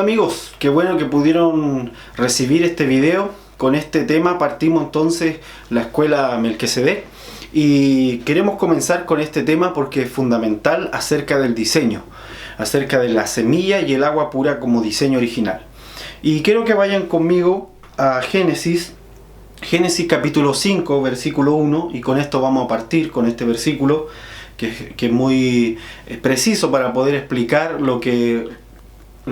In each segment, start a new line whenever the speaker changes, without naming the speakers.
Hola amigos, qué bueno que pudieron recibir este video. Con este tema partimos entonces la escuela Melquisedec y queremos comenzar con este tema porque es fundamental acerca del diseño, acerca de la semilla y el agua pura como diseño original. Y quiero que vayan conmigo a Génesis capítulo 5, versículo 1, y con esto vamos a partir con este versículo que es muy preciso para poder explicar lo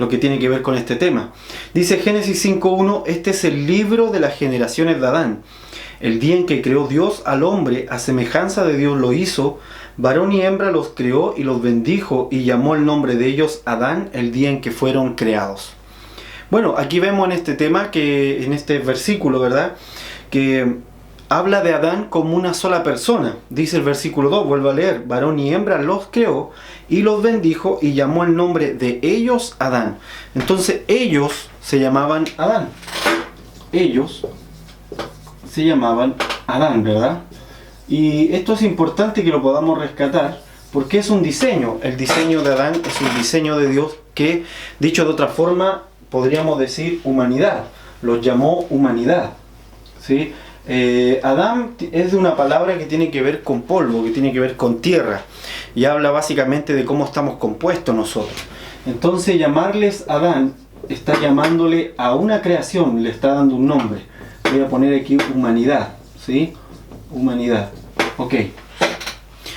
que tiene que ver con este tema. Dice Génesis 5.1: este es el libro de las generaciones de Adán. El día en que creó Dios al hombre, a semejanza de Dios lo hizo, varón y hembra los creó y los bendijo y llamó el nombre de ellos Adán el día en que fueron creados. Bueno, aquí vemos en este tema, que en este versículo, ¿verdad?, que habla de Adán como una sola persona. Dice el versículo 2, vuelvo a leer: varón y hembra los creó y los bendijo y llamó el nombre de ellos Adán. Entonces ellos se llamaban Adán. Ellos se llamaban Adán, ¿verdad? Y esto es importante que lo podamos rescatar porque es un diseño. El diseño de Adán es un diseño de Dios que, dicho de otra forma, podríamos decir humanidad. Los llamó humanidad, ¿sí? Adán es de una palabra que tiene que ver con polvo, que tiene que ver con tierra, y habla básicamente de cómo estamos compuestos nosotros. Entonces llamarles Adán está llamándole a una creación, le está dando un nombre. Voy a poner aquí humanidad, ¿sí? Humanidad, ok,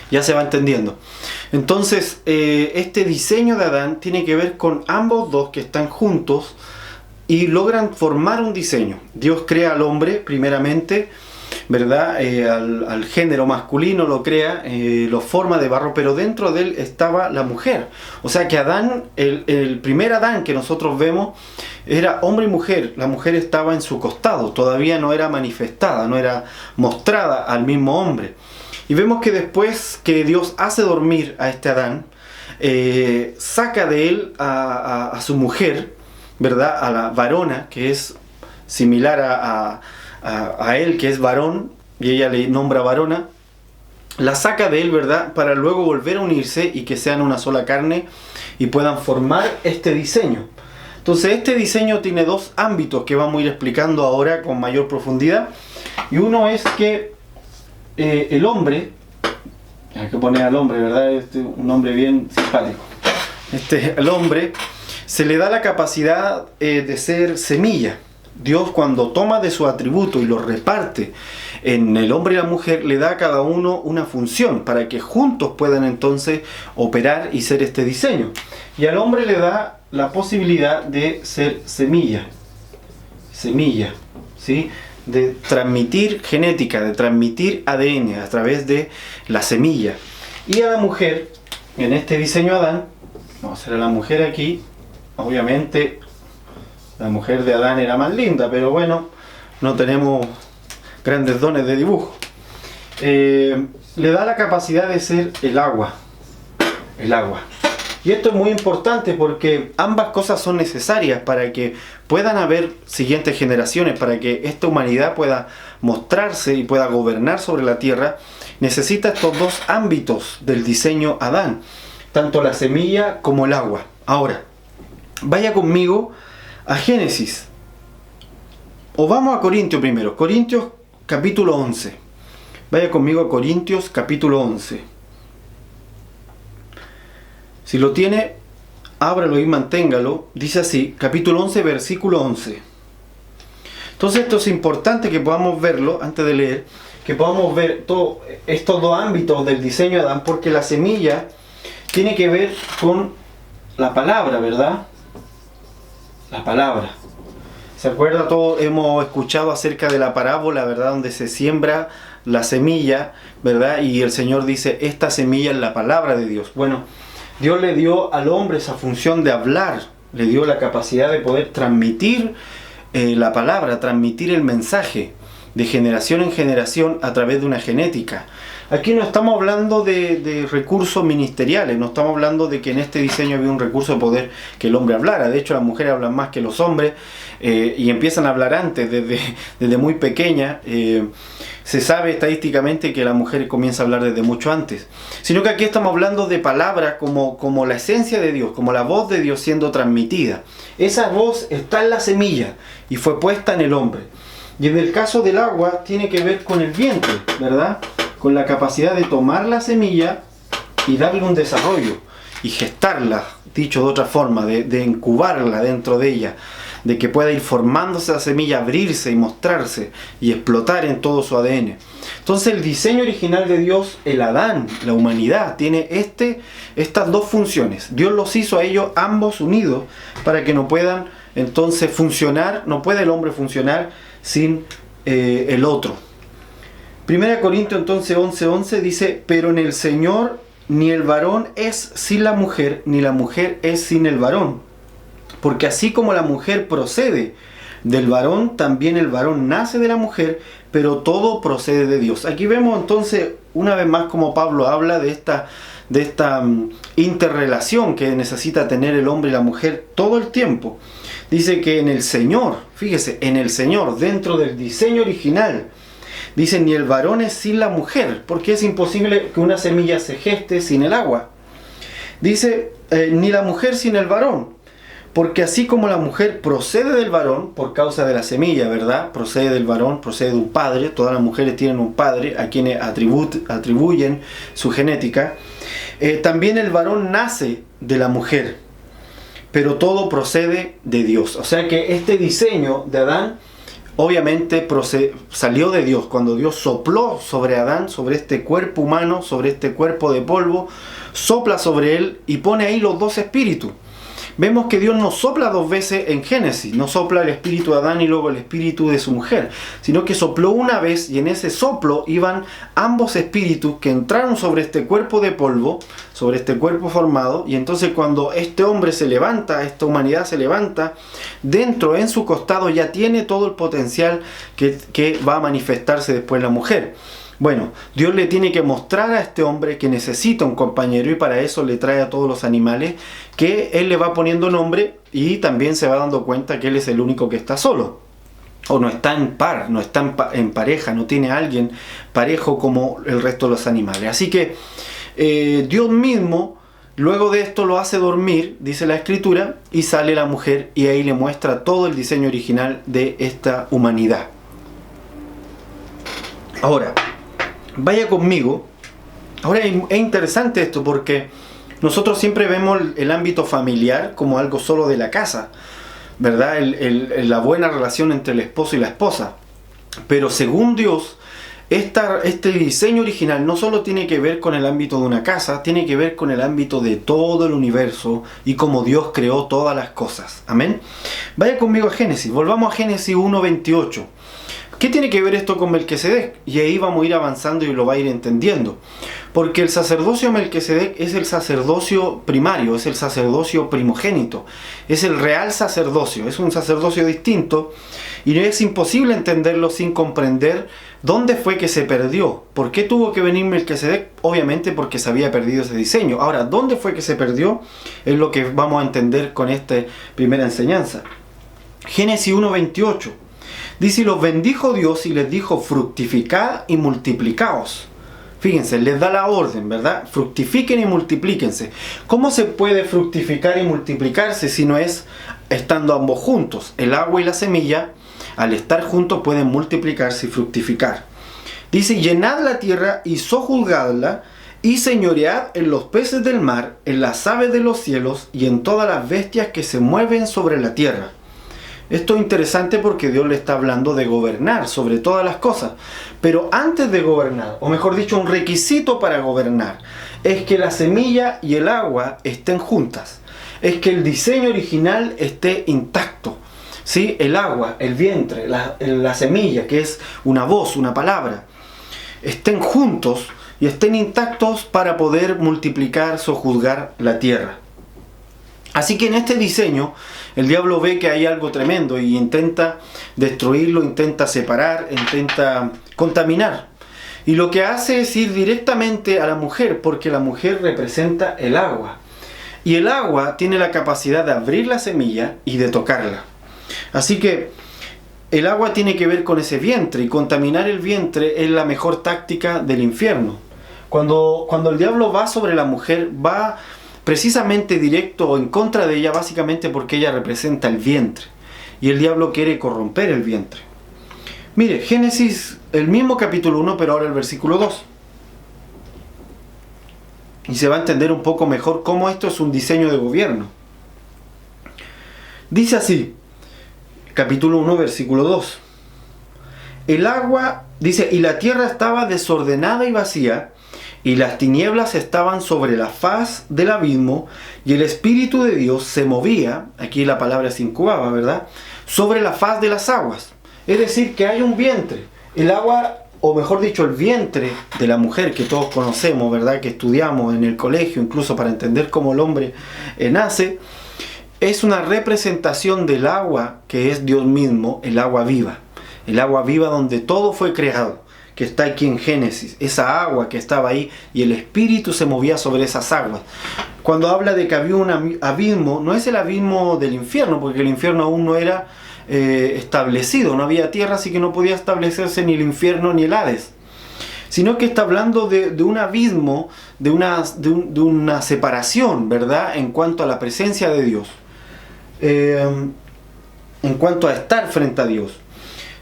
ya se va entendiendo. Entonces este diseño de Adán tiene que ver con ambos dos que están juntos y logran formar un diseño. Dios crea al hombre primeramente, ¿verdad? Al género masculino lo crea, lo forma de barro, pero dentro de él estaba la mujer. O sea que Adán, el primer Adán que nosotros vemos, era hombre y mujer. La mujer estaba en su costado, todavía no era manifestada, no era mostrada al mismo hombre. Y vemos que después que Dios hace dormir a este Adán, saca de él a su mujer, ¿verdad?, a la varona, que es similar a él, que es varón, y ella le nombra varona. La saca de él, ¿verdad?, para luego volver a unirse y que sean una sola carne y puedan formar este diseño. Entonces este diseño tiene dos ámbitos que vamos a ir explicando ahora con mayor profundidad. Y uno es que el hombre, hay que poner al hombre, ¿verdad?, un hombre bien simpático. El hombre se le da la capacidad de ser semilla. Dios, cuando toma de su atributo y lo reparte en el hombre y la mujer, le da a cada uno una función para que juntos puedan entonces operar y ser este diseño. Y al hombre le da la posibilidad de ser semilla, ¿sí?, de transmitir genética, de transmitir ADN a través de la semilla. Y a la mujer, en este diseño Adán, vamos a hacer a la mujer aquí. Obviamente la mujer de Adán era más linda, pero bueno, no tenemos grandes dones de dibujo. Le da la capacidad de ser el agua. Y esto es muy importante porque ambas cosas son necesarias para que puedan haber siguientes generaciones, para que esta humanidad pueda mostrarse y pueda gobernar sobre la tierra. Necesita estos dos ámbitos del diseño Adán, tanto la semilla como el agua. Ahora, vaya conmigo a Génesis. O vamos a Corintios primero. Corintios capítulo 11. Vaya conmigo a Corintios capítulo 11. Si lo tiene, ábralo y manténgalo. Dice así, capítulo 11, versículo 11. Entonces esto es importante que podamos verlo antes de leer, que podamos ver todos estos dos ámbitos del diseño de Adán, porque la semilla tiene que ver con la palabra, ¿verdad? La palabra. ¿Se acuerda? Todos hemos escuchado acerca de la parábola, ¿verdad?, donde se siembra la semilla, ¿verdad? Y el Señor dice, esta semilla es la palabra de Dios. Bueno, Dios le dio al hombre esa función de hablar, le dio la capacidad de poder transmitir la palabra, transmitir el mensaje. de generación en generación a través de una genética. Aquí no estamos hablando de recursos ministeriales, no estamos hablando de que en este diseño había un recurso de poder que el hombre hablara. De hecho, las mujeres hablan más que los hombres y empiezan a hablar antes, desde muy pequeña. Se sabe estadísticamente que la mujer comienza a hablar desde mucho antes. Sino que aquí estamos hablando de palabras como la esencia de Dios, como la voz de Dios siendo transmitida. Esa voz está en la semilla y fue puesta en el hombre. Y en el caso del agua tiene que ver con el vientre, ¿verdad? Con la capacidad de tomar la semilla y darle un desarrollo y gestarla, dicho de otra forma, de incubarla dentro de ella, de que pueda ir formándose la semilla, abrirse y mostrarse y explotar en todo su ADN. Entonces el diseño original de Dios, el Adán, la humanidad, tiene estas dos funciones. Dios los hizo a ellos ambos unidos para que no puedan entonces funcionar, no puede el hombre funcionar sin el otro. 1 Corintios entonces 11:11 dice: pero en el Señor ni el varón es sin la mujer, ni la mujer es sin el varón. Porque así como la mujer procede del varón, también el varón nace de la mujer, pero todo procede de Dios. Aquí vemos entonces una vez más como Pablo habla de esta interrelación que necesita tener el hombre y la mujer todo el tiempo. Dice que en el Señor, fíjese, en el Señor, dentro del diseño original, dice: ni el varón es sin la mujer, porque es imposible que una semilla se geste sin el agua. Dice, ni la mujer sin el varón, porque así como la mujer procede del varón, por causa de la semilla, ¿verdad? Procede del varón, procede de un padre, todas las mujeres tienen un padre, a quienes atribuyen su genética. También el varón nace de la mujer, pero todo procede de Dios. O sea que este diseño de Adán obviamente salió de Dios. Cuando Dios sopló sobre Adán, sobre este cuerpo humano, sobre este cuerpo de polvo, sopla sobre él y pone ahí los dos espíritus. Vemos que Dios no sopla dos veces en Génesis, no sopla el espíritu de Adán y luego el espíritu de su mujer, sino que sopló una vez y en ese soplo iban ambos espíritus que entraron sobre este cuerpo de polvo, sobre este cuerpo formado, y entonces cuando este hombre se levanta, esta humanidad se levanta, dentro, en su costado, ya tiene todo el potencial que va a manifestarse después la mujer. Bueno, Dios le tiene que mostrar a este hombre que necesita un compañero y para eso le trae a todos los animales que él le va poniendo nombre y también se va dando cuenta que él es el único que está solo. O no está en par, no está en pareja, no tiene a alguien parejo como el resto de los animales. Así que Dios mismo, luego de esto lo hace dormir, dice la Escritura, y sale la mujer y ahí le muestra todo el diseño original de esta humanidad. Ahora, vaya conmigo. Ahora es interesante esto porque nosotros siempre vemos el ámbito familiar como algo solo de la casa, ¿verdad? La buena relación entre el esposo y la esposa. Pero según Dios, este diseño original no solo tiene que ver con el ámbito de una casa, tiene que ver con el ámbito de todo el universo y cómo Dios creó todas las cosas. Amén. Vaya conmigo a Génesis. Volvamos a Génesis 1:28. ¿Qué tiene que ver esto con Melquisedec? Y ahí vamos a ir avanzando y lo va a ir entendiendo. Porque el sacerdocio de Melquisedec es el sacerdocio primario, es el sacerdocio primogénito, es el real sacerdocio, es un sacerdocio distinto y es imposible entenderlo sin comprender dónde fue que se perdió. ¿Por qué tuvo que venir Melquisedec? Obviamente porque se había perdido ese diseño. Ahora, ¿dónde fue que se perdió? Es lo que vamos a entender con esta primera enseñanza. Génesis 1:28. Dice: y los bendijo Dios y les dijo: fructificad y multiplicaos. Fíjense, les da la orden, ¿verdad? Fructifiquen y multiplíquense. ¿Cómo se puede fructificar y multiplicarse si no es estando ambos juntos? El agua y la semilla, al estar juntos, pueden multiplicarse y fructificar. Dice: llenad la tierra y sojuzgadla, y señoread en los peces del mar, en las aves de los cielos y en todas las bestias que se mueven sobre la tierra. Esto es interesante porque Dios le está hablando de gobernar sobre todas las cosas. Pero antes de gobernar, o mejor dicho, un requisito para gobernar, es que la semilla y el agua estén juntas. Es que el diseño original esté intacto. ¿Sí? El agua, el vientre, la semilla, que es una voz, una palabra, estén juntos y estén intactos para poder multiplicar, sojuzgar la tierra. Así que en este diseño el diablo ve que hay algo tremendo y intenta destruirlo, intenta separar, intenta contaminar. Y lo que hace es ir directamente a la mujer, porque la mujer representa el agua. Y el agua tiene la capacidad de abrir la semilla y de tocarla. Así que el agua tiene que ver con ese vientre, y contaminar el vientre es la mejor táctica del infierno. Cuando el diablo va sobre la mujer, va precisamente directo o en contra de ella, básicamente porque ella representa el vientre. Y el diablo quiere corromper el vientre. Mire, Génesis, el mismo capítulo 1, pero ahora el versículo 2. Y se va a entender un poco mejor cómo esto es un diseño de gobierno. Dice así, capítulo 1, versículo 2. El agua, dice, y la tierra estaba desordenada y vacía, y las tinieblas estaban sobre la faz del abismo, y el Espíritu de Dios se movía, aquí la palabra se incubaba, ¿verdad?, sobre la faz de las aguas. Es decir, que hay un vientre. El agua, o mejor dicho, el vientre de la mujer que todos conocemos, ¿verdad?, que estudiamos en el colegio, incluso para entender cómo el hombre nace, es una representación del agua que es Dios mismo, el agua viva. El agua viva donde todo fue creado, que está aquí en Génesis. Esa agua que estaba ahí y el Espíritu se movía sobre esas aguas. Cuando habla de que había un abismo, no es el abismo del infierno, porque el infierno aún no era establecido, no había tierra, así que no podía establecerse ni el infierno ni el Hades, sino que está hablando de un abismo, de una separación, ¿verdad?, en cuanto a la presencia de Dios, en cuanto a estar frente a Dios.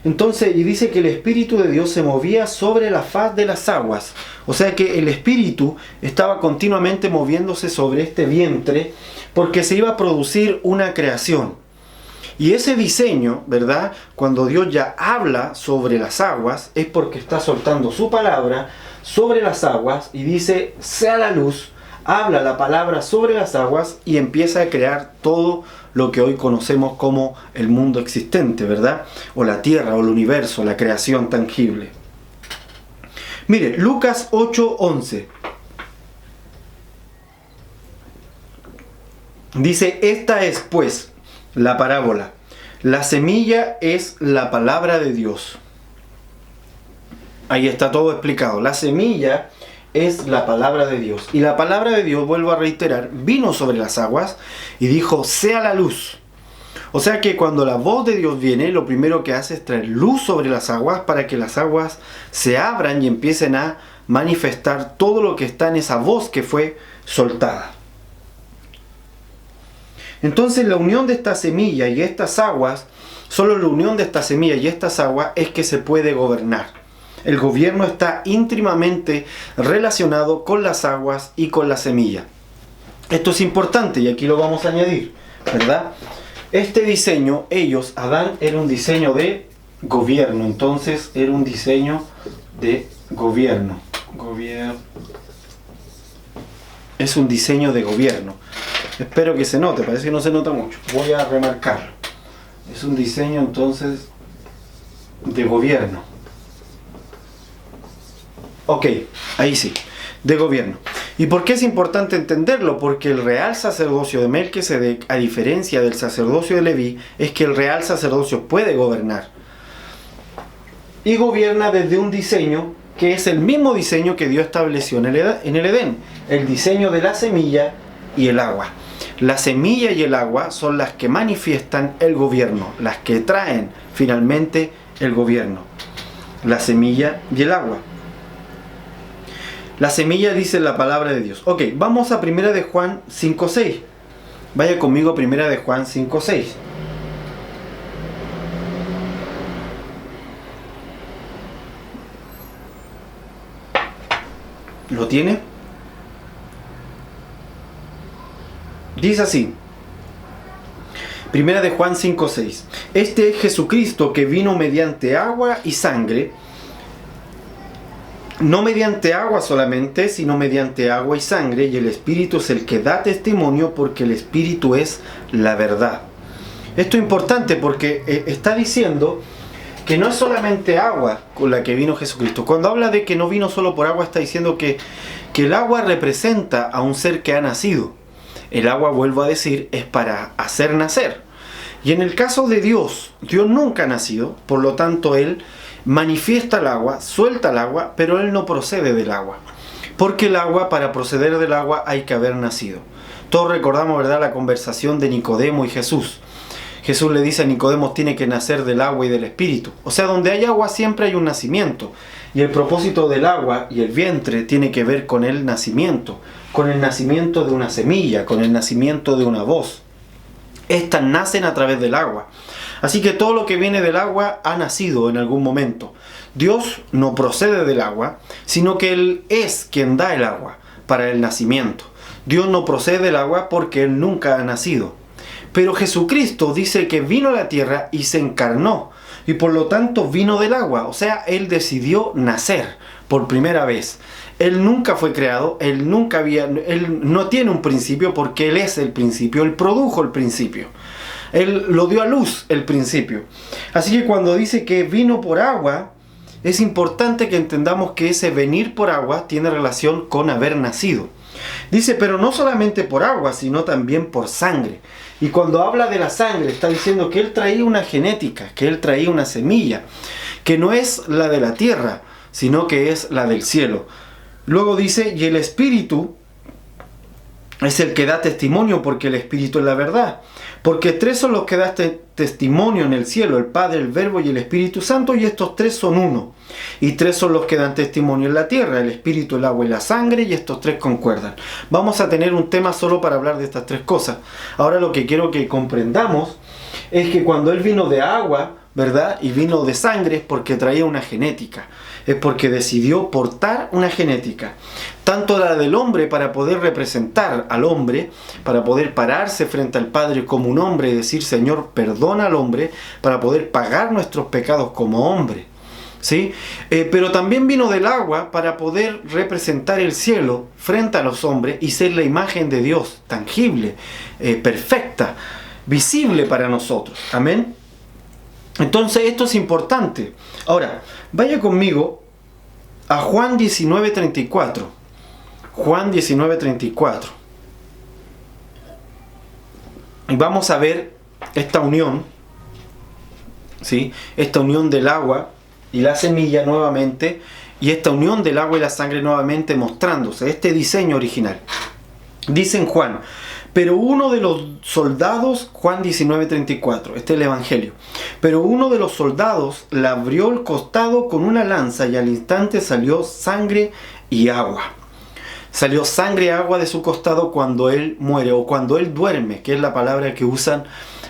Entonces, y dice que el Espíritu de Dios se movía sobre la faz de las aguas, o sea que el Espíritu estaba continuamente moviéndose sobre este vientre, porque se iba a producir una creación. Y ese diseño, ¿verdad?, cuando Dios ya habla sobre las aguas, es porque está soltando su palabra sobre las aguas y dice, sea la luz, habla la palabra sobre las aguas y empieza a crear todo lo que hoy conocemos como el mundo existente, ¿verdad?, o la tierra, o el universo, la creación tangible. Mire, Lucas 8:11. Dice, esta es pues la parábola. La semilla es la palabra de Dios. Ahí está todo explicado. La semilla es la palabra de Dios. Y la palabra de Dios, vuelvo a reiterar, vino sobre las aguas y dijo, sea la luz. O sea que cuando la voz de Dios viene, lo primero que hace es traer luz sobre las aguas para que las aguas se abran y empiecen a manifestar todo lo que está en esa voz que fue soltada. Entonces la unión de esta semilla y estas aguas, solo la unión de esta semilla y estas aguas es que se puede gobernar. El gobierno está íntimamente relacionado con las aguas y con la semilla. Esto es importante y aquí lo vamos a añadir, ¿verdad? Este diseño, Adán era un diseño de gobierno, entonces era un diseño de gobierno. Es un diseño de gobierno. Espero que se note, parece que no se nota mucho. Voy a remarcarlo. Es un diseño entonces de gobierno. Ok, ahí sí, de gobierno. ¿Y por qué es importante entenderlo? Porque el real sacerdocio de Melquisedec, a diferencia del sacerdocio de Leví, es que el real sacerdocio puede gobernar. Y gobierna desde un diseño que es el mismo diseño que Dios estableció en el Edén. El diseño de la semilla y el agua. La semilla y el agua son las que manifiestan el gobierno, las que traen finalmente el gobierno. La semilla y el agua. La semilla dice la palabra de Dios. Ok, vamos a 1 de Juan 5:6. Vaya conmigo a 1 de Juan 5:6. ¿Lo tiene? Dice así. 1 de Juan 5:6. Este es Jesucristo que vino mediante agua y sangre. No mediante agua solamente, sino mediante agua y sangre, y el Espíritu es el que da testimonio, porque el Espíritu es la verdad. Esto es importante porque está diciendo que no es solamente agua con la que vino Jesucristo. Cuando habla de que no vino solo por agua, está diciendo que el agua representa a un ser que ha nacido. El agua, vuelvo a decir, es para hacer nacer. Y en el caso de Dios, Dios nunca ha nacido, por lo tanto Él manifiesta el agua, suelta el agua, pero Él no procede del agua. Porque el agua, para proceder del agua, hay que haber nacido. Todos recordamos, ¿verdad?, la conversación de Nicodemo y Jesús. Jesús le dice a Nicodemo, tiene que nacer del agua y del espíritu. O sea, donde hay agua siempre hay un nacimiento. Y el propósito del agua y el vientre tiene que ver con el nacimiento de una semilla, con el nacimiento de una voz. Estas nacen a través del agua. Así que todo lo que viene del agua ha nacido en algún momento. Dios no procede del agua, sino que Él es quien da el agua para el nacimiento. Dios no procede del agua porque Él nunca ha nacido. Pero Jesucristo dice que vino a la tierra y se encarnó. Y por lo tanto vino del agua. O sea, Él decidió nacer por primera vez. Él nunca fue creado, Él no tiene un principio porque Él es el principio, Él produjo el principio. Él lo dio a luz el principio. Así que cuando dice que vino por agua, es importante que entendamos que ese venir por agua tiene relación con haber nacido. Dice, pero no solamente por agua, sino también por sangre. Y cuando habla de la sangre, está diciendo que Él traía una genética, que Él traía una semilla, que no es la de la tierra, sino que es la del cielo. Luego dice, y el Espíritu es el que da testimonio, porque el Espíritu es la verdad. Porque tres son los que dan testimonio en el cielo, el Padre, el Verbo y el Espíritu Santo, y estos tres son uno. Y tres son los que dan testimonio en la tierra, el Espíritu, el agua y la sangre, y estos tres concuerdan. Vamos a tener un tema solo para hablar de estas tres cosas. Ahora lo que quiero que comprendamos es que cuando Él vino de agua, ¿verdad?, y vino de sangre, es porque traía una genética. Es porque decidió portar una genética, tanto la del hombre para poder representar al hombre, para poder pararse frente al Padre como un hombre y decir, Señor, perdona al hombre, para poder pagar nuestros pecados como hombre, ¿sí? Pero también vino del agua para poder representar el cielo frente a los hombres y ser la imagen de Dios, tangible, perfecta, visible para nosotros. Amén. Entonces esto es importante. Ahora, vaya conmigo a Juan 19:34. Juan 19:34. Y vamos a ver esta unión, ¿sí?, esta unión del agua y la semilla nuevamente, y esta unión del agua y la sangre nuevamente mostrándose, este diseño original. Dice en Juan, pero uno de los soldados, Juan 19:34, este es el Evangelio, pero uno de los soldados le abrió el costado con una lanza y al instante salió sangre y agua. Salió sangre y agua de su costado cuando Él muere o cuando Él duerme, que es la palabra que usan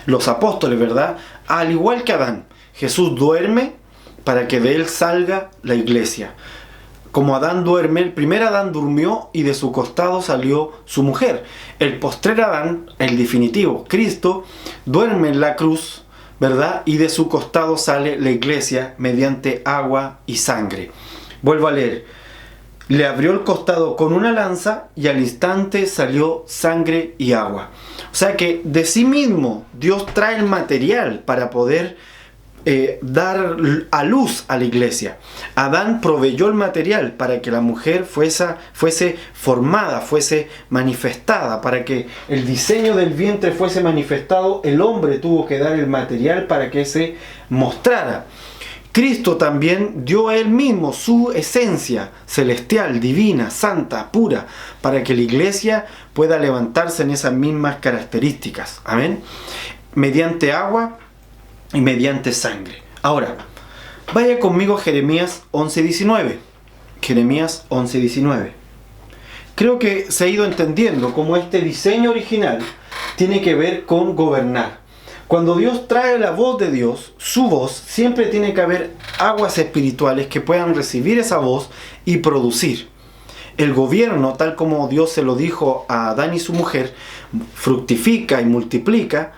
los apóstoles, ¿verdad? Al igual que Adán, Jesús duerme para que de Él salga la iglesia. Como Adán duerme, el primer Adán durmió y de su costado salió su mujer. El postrer Adán, el definitivo, Cristo, duerme en la cruz, ¿verdad? Y de su costado sale la iglesia mediante agua y sangre. Vuelvo a leer. Le abrió el costado con una lanza y al instante salió sangre y agua. O sea que de sí mismo Dios trae el material para poder dar a luz a la iglesia. Adán proveyó el material para que la mujer fuese formada, fuese manifestada, para que el diseño del vientre fuese manifestado. El hombre tuvo que dar el material para que se mostrara. Cristo también dio a Él mismo su esencia celestial, divina, santa, pura, para que la iglesia pueda levantarse en esas mismas características. Amén. Mediante agua y mediante sangre. Ahora, vaya conmigo a Jeremías 11:19. Jeremías 11:19. Creo que se ha ido entendiendo cómo este diseño original tiene que ver con gobernar. Cuando Dios trae la voz de Dios, su voz, siempre tiene que haber aguas espirituales que puedan recibir esa voz y producir. El gobierno, tal como Dios se lo dijo a Adán y su mujer, fructifica y multiplica.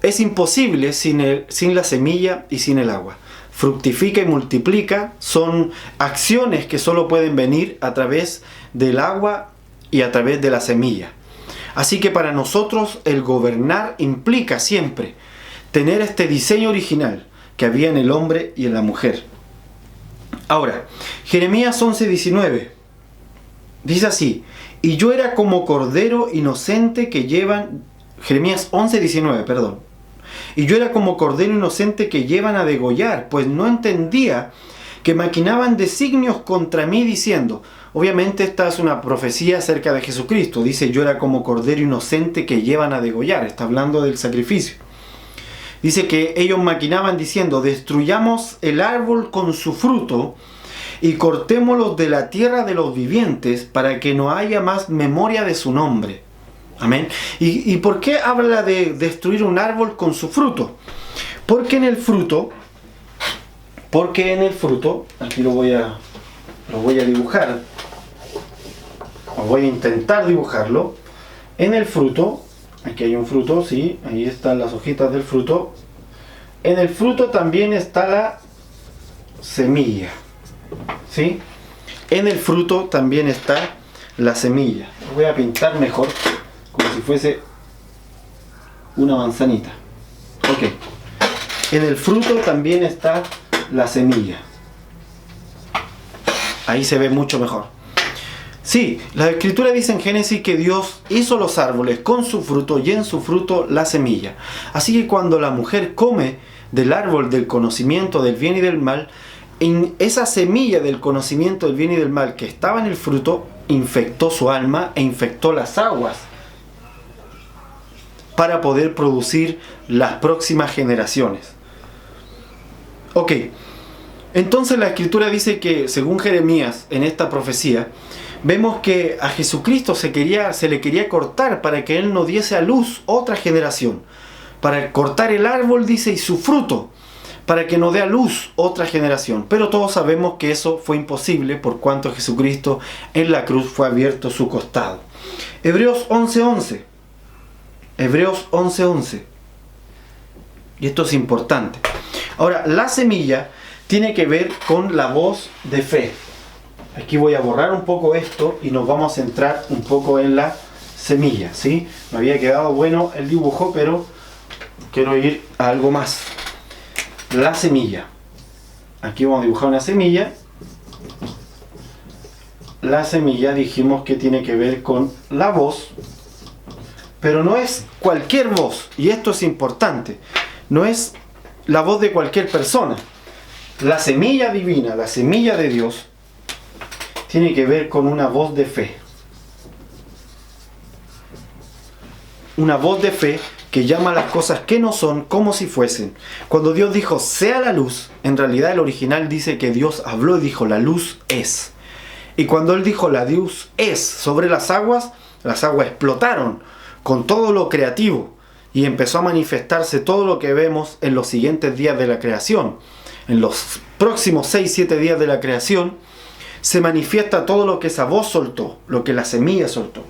Es imposible sin la semilla y sin el agua. Fructifica y multiplica son acciones que solo pueden venir a través del agua y a través de la semilla. Así que para nosotros el gobernar implica siempre tener este diseño original que había en el hombre y en la mujer. Ahora, Jeremías 11:19 dice así: y yo era como cordero inocente que llevan, Jeremías 11:19, perdón. Y yo era como cordero inocente que llevan a degollar, pues no entendía que maquinaban designios contra mí diciendo, obviamente esta es una profecía acerca de Jesucristo, dice yo era como cordero inocente que llevan a degollar, está hablando del sacrificio. Dice que ellos maquinaban diciendo, destruyamos el árbol con su fruto y cortémoslos de la tierra de los vivientes para que no haya más memoria de su nombre. Amén. ¿Y por qué habla de destruir un árbol con su fruto? Porque en el fruto, aquí lo voy a dibujar, o voy a intentar dibujarlo. En el fruto, aquí hay un fruto, sí, ahí están las hojitas del fruto. En el fruto también está la semilla, ¿sí? En el fruto también está la semilla. Lo voy a pintar mejor, como si fuese una manzanita. Ok. En el fruto también está la semilla. Ahí se ve mucho mejor. Sí, la escritura dice en Génesis que Dios hizo los árboles con su fruto y en su fruto la semilla. Así que cuando la mujer come del árbol del conocimiento del bien y del mal, en esa semilla del conocimiento del bien y del mal que estaba en el fruto, infectó su alma e infectó las aguas para poder producir las próximas generaciones. Ok, entonces la escritura dice que según Jeremías en esta profecía, vemos que a Jesucristo se le quería cortar para que Él no diese a luz otra generación. Para cortar el árbol, dice, y su fruto, para que no dé a luz otra generación. Pero todos sabemos que eso fue imposible por cuanto Jesucristo en la cruz fue abierto su costado. Hebreos 11:11. Hebreos 11:11. Y esto es importante. Ahora, la semilla tiene que ver con la voz de fe. Aquí voy a borrar un poco esto y nos vamos a centrar un poco en la semilla, ¿sí? Me había quedado bueno el dibujo, pero quiero ir a algo más. La semilla. Aquí vamos a dibujar una semilla. La semilla dijimos que tiene que ver con la voz, pero no es cualquier voz, y esto es importante. No es la voz de cualquier persona. La semilla divina, la semilla de Dios, tiene que ver con una voz de fe. Una voz de fe que llama a las cosas que no son como si fuesen. Cuando Dios dijo, sea la luz, en realidad el original dice que Dios habló y dijo, la luz es. Y cuando Él dijo, la luz es sobre las aguas explotaron con todo lo creativo y empezó a manifestarse todo lo que vemos en los siguientes días de la creación. En los próximos 6-7 días de la creación, se manifiesta todo lo que esa voz soltó, lo que la semilla soltó.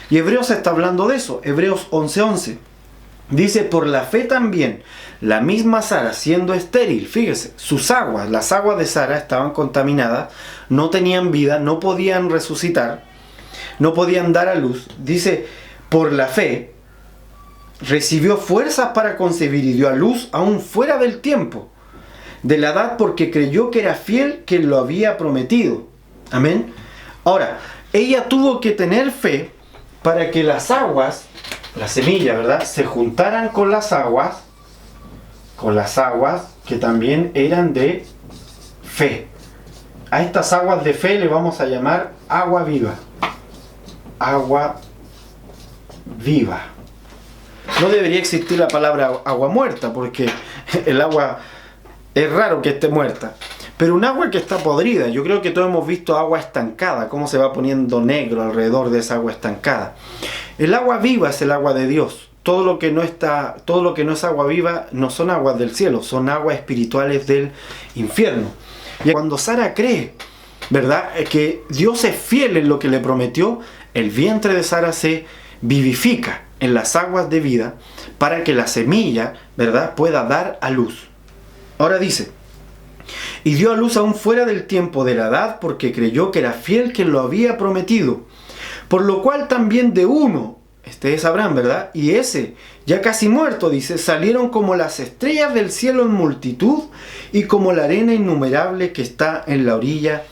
Y Hebreos está hablando de eso. Hebreos 11:11 dice, por la fe también, la misma Sara siendo estéril, fíjese, sus aguas, las aguas de Sara estaban contaminadas, no tenían vida, no podían resucitar, no podían dar a luz. Dice, por la fe, recibió fuerzas para concebir y dio a luz aún fuera del tiempo, de la edad, porque creyó que era fiel quien lo había prometido. Amén. Ahora, ella tuvo que tener fe para que las aguas, la semilla, ¿verdad?, se juntaran con las aguas que también eran de fe. A estas aguas de fe le vamos a llamar agua viva. Agua viva. No debería existir la palabra agua muerta, porque el agua es raro que esté muerta. Pero un agua que está podrida, yo creo que todos hemos visto agua estancada, cómo se va poniendo negro alrededor de esa agua estancada. El agua viva es el agua de Dios. Todo lo que no es agua viva no son aguas del cielo, son aguas espirituales del infierno. Y cuando Sara cree, ¿verdad?, que Dios es fiel en lo que le prometió, el vientre de Sara se vivifica en las aguas de vida para que la semilla, ¿verdad?, pueda dar a luz. Ahora dice, y dio a luz aún fuera del tiempo de la edad, porque creyó que era fiel quien lo había prometido. Por lo cual también de uno, este es Abraham, ¿verdad?, y ese, ya casi muerto, dice, salieron como las estrellas del cielo en multitud y como la arena innumerable que está en la orilla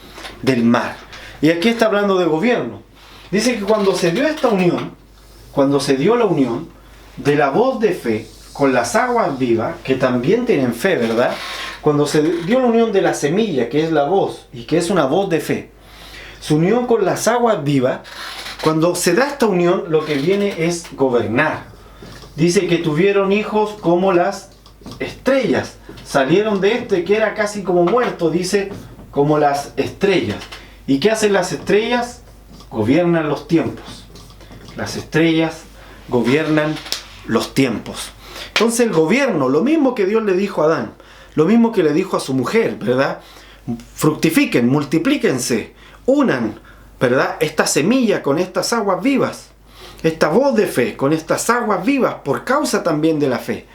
del mar. Y aquí está hablando de gobierno. Dice que cuando se dio esta unión, cuando se dio la unión de la voz de fe con las aguas vivas, que también tienen fe, ¿verdad? Cuando se dio la unión de la semilla, que es la voz, y que es una voz de fe, su unión con las aguas vivas, cuando se da esta unión, lo que viene es gobernar. Dice que tuvieron hijos como las estrellas. Salieron de este que era casi como muerto, dice, como las estrellas. ¿Y qué hacen las estrellas? Gobiernan los tiempos. Las estrellas gobiernan los tiempos. Entonces el gobierno, lo mismo que Dios le dijo a Adán, lo mismo que le dijo a su mujer, ¿verdad? Fructifiquen, multiplíquense, unan, ¿verdad? Esta semilla con estas aguas vivas, esta voz de fe con estas aguas vivas por causa también de la fe.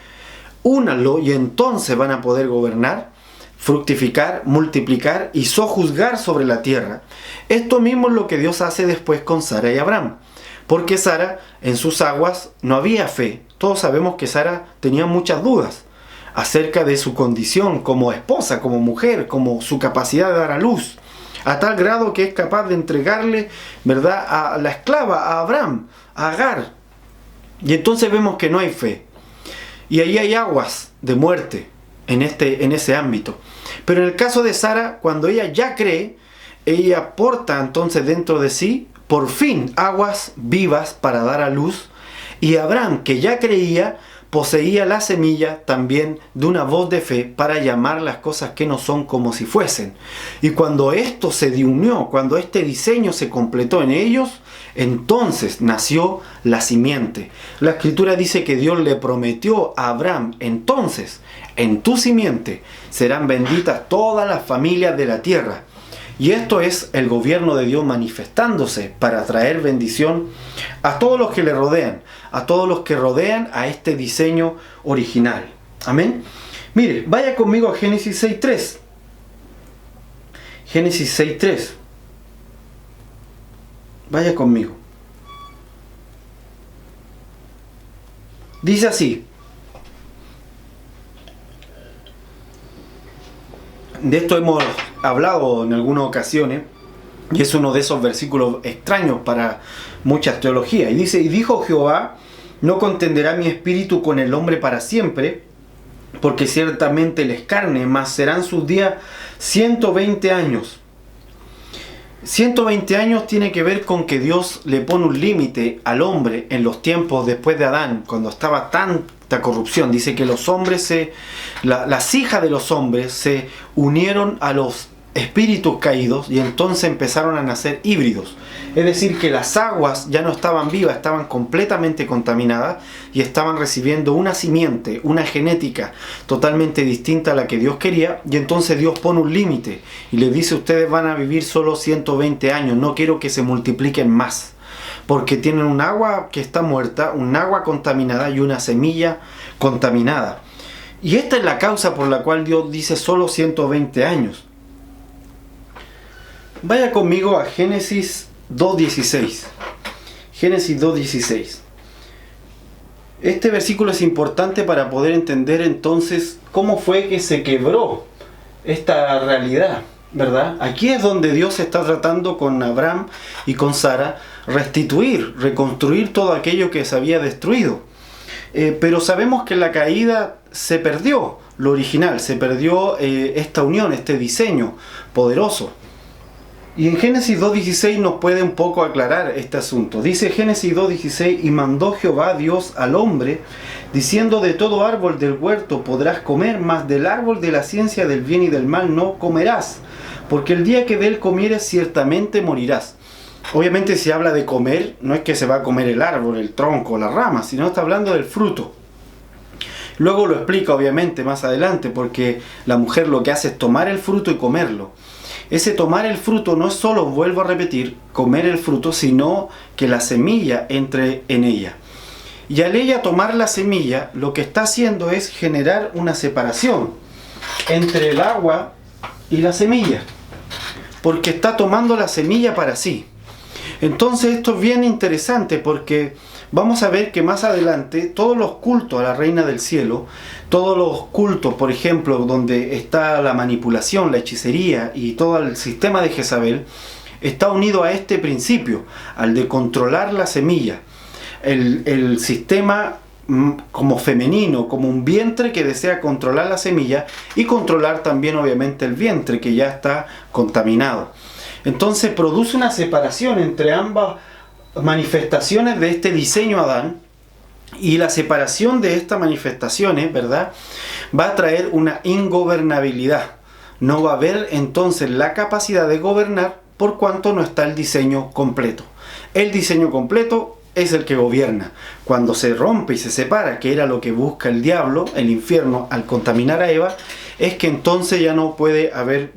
Únanlo y entonces van a poder gobernar, fructificar, multiplicar y sojuzgar sobre la tierra. Esto mismo es lo que Dios hace después con Sara y Abraham. Porque Sara, en sus aguas, no había fe. Todos sabemos que Sara tenía muchas dudas acerca de su condición como esposa, como mujer, como su capacidad de dar a luz. A tal grado que es capaz de entregarle, ¿verdad?, a la esclava, a Abraham, a Agar. Y entonces vemos que no hay fe. Y ahí hay aguas de muerte en ese ámbito. Pero en el caso de Sara, cuando ella ya cree, ella porta entonces dentro de sí, por fin, aguas vivas para dar a luz. Y Abraham, que ya creía, poseía la semilla también de una voz de fe para llamar las cosas que no son como si fuesen. Y cuando esto se unió, cuando este diseño se completó en ellos, entonces nació la simiente. La Escritura dice que Dios le prometió a Abraham, entonces, en tu simiente serán benditas todas las familias de la tierra. Y esto es el gobierno de Dios manifestándose para traer bendición a todos los que le rodean, a todos los que rodean a este diseño original. Amén. Mire, vaya conmigo a Génesis 6.3. Génesis 6.3. Vaya conmigo. Dice así. De esto hemos hablado en algunas ocasiones, y es uno de esos versículos extraños para muchas teologías. Y dice, y dijo Jehová, no contenderá mi espíritu con el hombre para siempre, porque ciertamente les carne, mas serán sus días 120 años. 120 años tiene que ver con que Dios le pone un límite al hombre en los tiempos después de Adán, cuando estaba tanta corrupción. Dice que los hombres, las hijas de los hombres se unieron a los espíritus caídos y entonces empezaron a nacer híbridos. Es decir, que las aguas ya no estaban vivas, estaban completamente contaminadas y estaban recibiendo una simiente, una genética totalmente distinta a la que Dios quería, y entonces Dios pone un límite y les dice, ustedes van a vivir solo 120 años, no quiero que se multipliquen más, porque tienen un agua que está muerta, un agua contaminada y una semilla contaminada. Y esta es la causa por la cual Dios dice solo 120 años. Vaya conmigo a Génesis 2.16. Génesis 2.16. Este versículo es importante para poder entender entonces cómo fue que se quebró esta realidad, ¿verdad? Aquí es donde Dios está tratando con Abraham y con Sara restituir, reconstruir todo aquello que se había destruido. Pero sabemos que en la caída se perdió lo original, se perdió esta unión, este diseño poderoso. Y en Génesis 2.16 nos puede un poco aclarar este asunto. Dice Génesis 2.16, y mandó Jehová Dios al hombre, diciendo, de todo árbol del huerto podrás comer, mas del árbol de la ciencia del bien y del mal no comerás, porque el día que de él comieres ciertamente morirás. Obviamente si habla de comer, no es que se va a comer el árbol, el tronco, la rama, sino está hablando del fruto. Luego lo explica obviamente más adelante, porque la mujer lo que hace es tomar el fruto y comerlo. Ese tomar el fruto no es solo, vuelvo a repetir, comer el fruto, sino que la semilla entre en ella. Y al ella tomar la semilla, lo que está haciendo es generar una separación entre el agua y la semilla, porque está tomando la semilla para sí. Entonces esto es bien interesante, porque vamos a ver que más adelante todos los cultos a la Reina del Cielo, todos los cultos, por ejemplo, donde está la manipulación, la hechicería y todo el sistema de Jezabel, está unido a este principio, al de controlar la semilla. El sistema como femenino, como un vientre que desea controlar la semilla y controlar también obviamente el vientre que ya está contaminado. Entonces produce una separación entre ambas manifestaciones de este diseño Adán, y la separación de estas manifestaciones, ¿verdad?, va a traer una ingobernabilidad. No va a haber entonces la capacidad de gobernar por cuanto no está el diseño completo. El diseño completo es el que gobierna. Cuando se rompe y se separa, que era lo que busca el diablo, el infierno, al contaminar a Eva, es que entonces ya no puede haber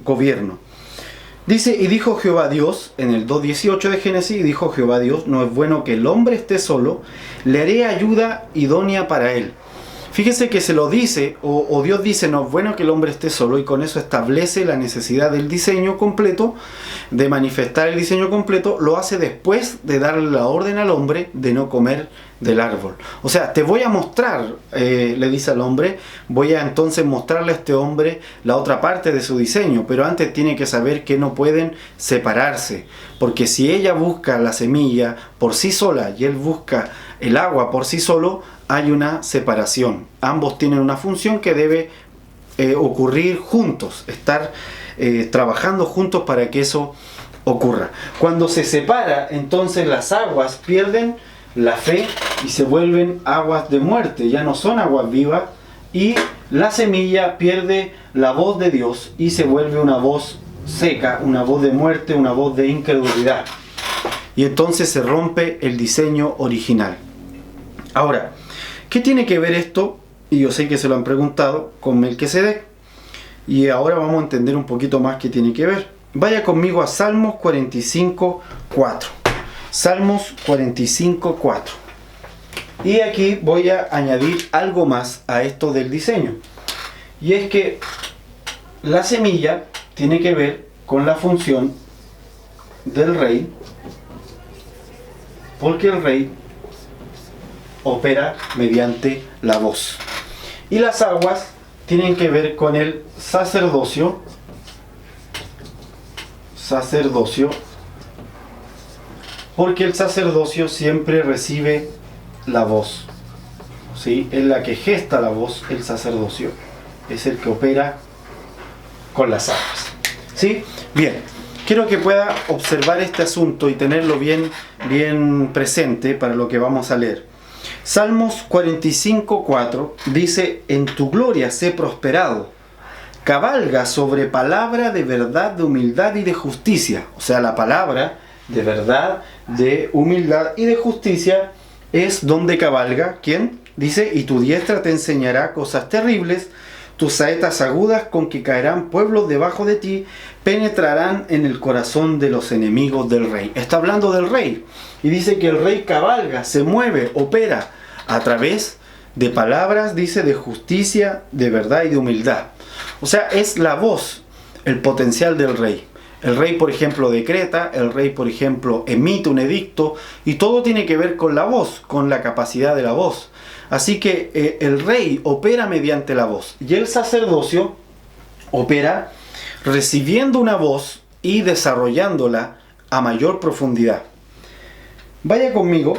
gobierno. Dice, y dijo Jehová Dios, en el 2.18 de Génesis, y dijo Jehová Dios, no es bueno que el hombre esté solo, le haré ayuda idónea para él. Fíjese que se lo dice, o Dios dice, no es bueno que el hombre esté solo, y con eso establece la necesidad del diseño completo, de manifestar el diseño completo. Lo hace después de darle la orden al hombre de no comer del árbol. O sea, te voy a mostrar, le dice al hombre, voy a entonces mostrarle a este hombre la otra parte de su diseño, pero antes tiene que saber que no pueden separarse, porque si ella busca la semilla por sí sola y él busca el agua por sí solo, hay una separación. Ambos tienen una función que debe ocurrir juntos, estar trabajando juntos para que eso ocurra. Cuando se separa, entonces las aguas pierden la fe y se vuelven aguas de muerte, ya no son aguas vivas, y la semilla pierde la voz de Dios y se vuelve una voz seca, una voz de muerte, una voz de incredulidad. Y entonces se rompe el diseño original. Ahora, ¿qué tiene que ver esto? Y yo sé que se lo han preguntado, con Melquisedec. Y ahora vamos a entender un poquito más qué tiene que ver. Vaya conmigo a Salmos 45:4. Salmos 45:4. Y aquí voy a añadir algo más a esto del diseño. Y es que la semilla tiene que ver con la función del rey, porque el rey opera mediante la voz. Y las aguas tienen que ver con el sacerdocio, porque el sacerdocio siempre recibe la voz, ¿sí? Es la que gesta la voz, el sacerdocio es el que opera con las aguas, ¿sí? Bien, quiero que pueda observar este asunto y tenerlo bien presente para lo que vamos a leer. Salmos 45:4 dice, en tu gloria sé prosperado, cabalga sobre palabra de verdad, de humildad y de justicia. O sea, la palabra de verdad, de humildad y de justicia es donde cabalga. ¿Quién? Dice, y tu diestra te enseñará cosas terribles, tus saetas agudas con que caerán pueblos debajo de ti, penetrarán en el corazón de los enemigos del rey. Está hablando del rey. Y dice que el rey cabalga, se mueve, opera a través de palabras, dice, de justicia, de verdad y de humildad. O sea, es la voz, el potencial del rey. El rey, por ejemplo, decreta, el rey, por ejemplo, emite un edicto, y todo tiene que ver con la voz, con la capacidad de la voz. Así que el rey opera mediante la voz, y el sacerdocio opera recibiendo una voz y desarrollándola a mayor profundidad. Vaya conmigo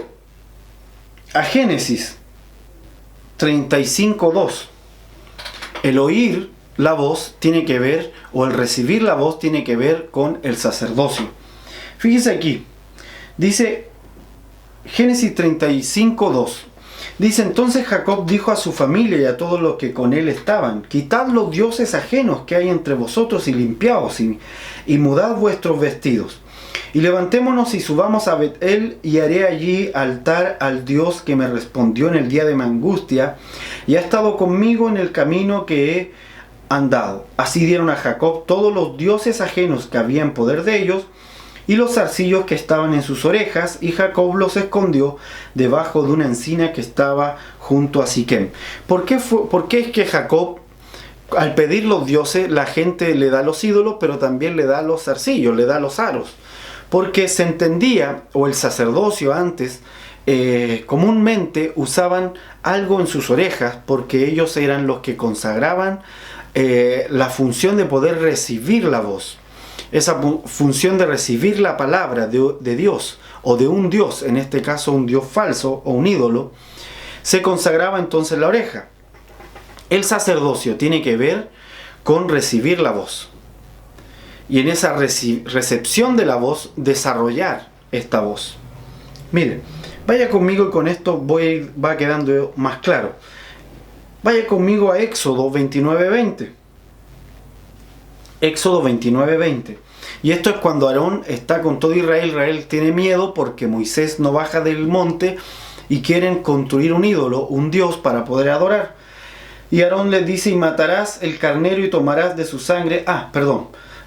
a Génesis 35:2. El oír la voz tiene que ver, o el recibir la voz tiene que ver con el sacerdocio. Fíjese aquí, dice Génesis 35:2. Dice, entonces Jacob dijo a su familia y a todos los que con él estaban, quitad los dioses ajenos que hay entre vosotros y limpiaos, y mudad vuestros vestidos. Y levantémonos y subamos a Betel, y haré allí altar al Dios que me respondió en el día de mi angustia, y ha estado conmigo en el camino que he andado. Así dieron a Jacob todos los dioses ajenos que había en poder de ellos, y los zarcillos que estaban en sus orejas, y Jacob los escondió debajo de una encina que estaba junto a Siquem. ¿Por qué es que Jacob, al pedir los dioses, la gente le da los ídolos, pero también le da los zarcillos, le da los aros? Porque se entendía, o el sacerdocio antes, comúnmente usaban algo en sus orejas, porque ellos eran los que consagraban la función de poder recibir la voz. esa función de recibir la palabra de Dios, o de un Dios, en este caso un Dios falso o un ídolo, se consagraba entonces la oreja. El sacerdocio tiene que ver con recibir la voz. Y en esa recepción de la voz, desarrollar esta voz. Miren, vaya conmigo y con esto va quedando más claro. Vaya conmigo a Éxodo 29:20. Éxodo 29:20. Y esto es cuando Aarón está con todo Israel. Israel tiene miedo porque Moisés no baja del monte y quieren construir un ídolo, un dios para poder adorar. Y Aarón les dice: y matarás el carnero y tomarás de su sangre.